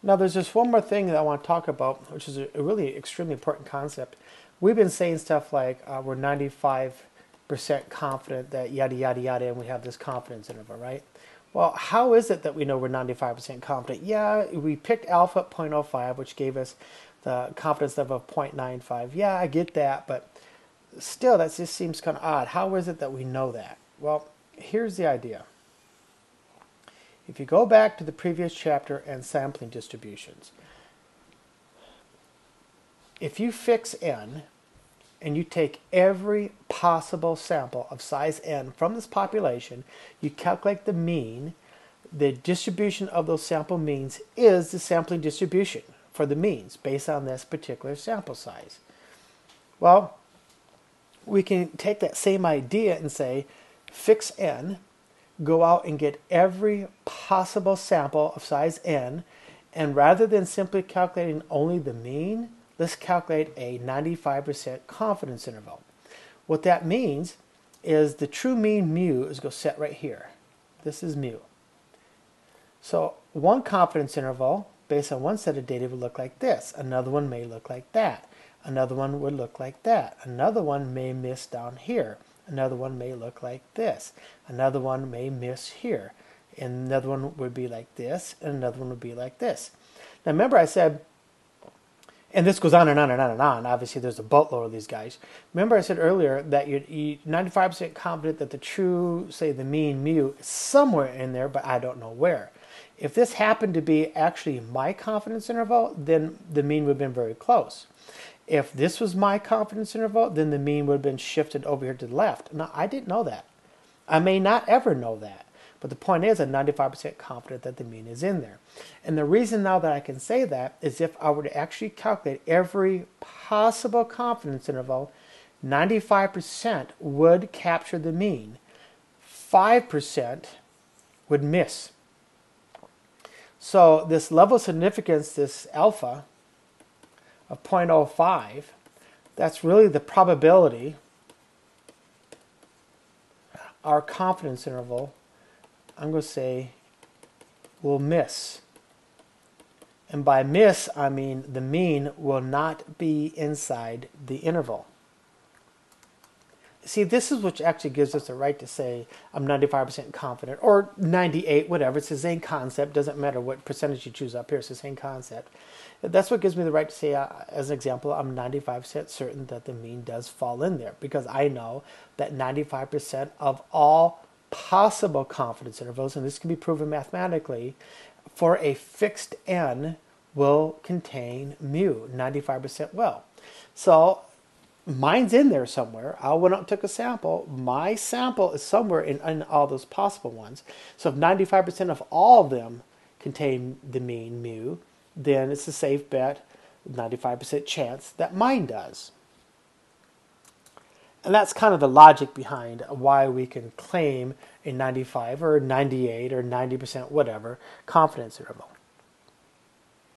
Now, there's just one more thing that I want to talk about, which is a really extremely important concept. We've been saying stuff like we're 95% confident that yada, yada, yada, and we have this confidence interval, right? Well, how is it that we know we're 95% confident? Yeah, we picked alpha at 0.05, which gave us the confidence level of 0.95. Yeah, I get that, but still, that just seems kind of odd. How is it that we know that? Well, here's the idea. If you go back to the previous chapter and sampling distributions, if you fix n and you take every possible sample of size n from this population, you calculate the mean, the distribution of those sample means is the sampling distribution for the means based on this particular sample size. Well, we can take that same idea and say, fix n, go out and get every possible sample of size n, and rather than simply calculating only the mean, let's calculate a 95% confidence interval. What that means is the true mean mu is going to set right here. This is mu. So one confidence interval based on one set of data would look like this. Another one may look like that. Another one would look like that. Another one may miss down here. Another one may look like this. Another one may miss here. And another one would be like this. And another one would be like this. Now remember I said, and this goes on and on and on and on. Obviously there's a boatload of these guys. Remember I said earlier that you're 95% confident that the true, say the mean mu, is somewhere in there, but I don't know where. If this happened to be actually my confidence interval, then the mean would have been very close. If this was my confidence interval, then the mean would have been shifted over here to the left. Now, I didn't know that. I may not ever know that. But the point is, I'm 95% confident that the mean is in there. And the reason now that I can say that is if I were to actually calculate every possible confidence interval, 95% would capture the mean. 5% would miss. So this level of significance, this alpha, of 0.05, that's really the probability our confidence interval, I'm going to say, will miss. And by miss, I mean the mean will not be inside the interval. See, this is what actually gives us the right to say I'm 95% confident, or 98, whatever. It's the same concept. Doesn't matter what percentage you choose up here. It's the same concept. That's what gives me the right to say, as an example, I'm 95% certain that the mean does fall in there, because I know that 95% of all possible confidence intervals, and this can be proven mathematically, for a fixed n will contain mu, 95% will. So mine's in there somewhere. I went out and took a sample. My sample is somewhere in all those possible ones. So if 95% of all of them contain the mean mu, then it's a safe bet, 95% chance that mine does. And that's kind of the logic behind why we can claim a 95 or 98 or 90% whatever confidence interval.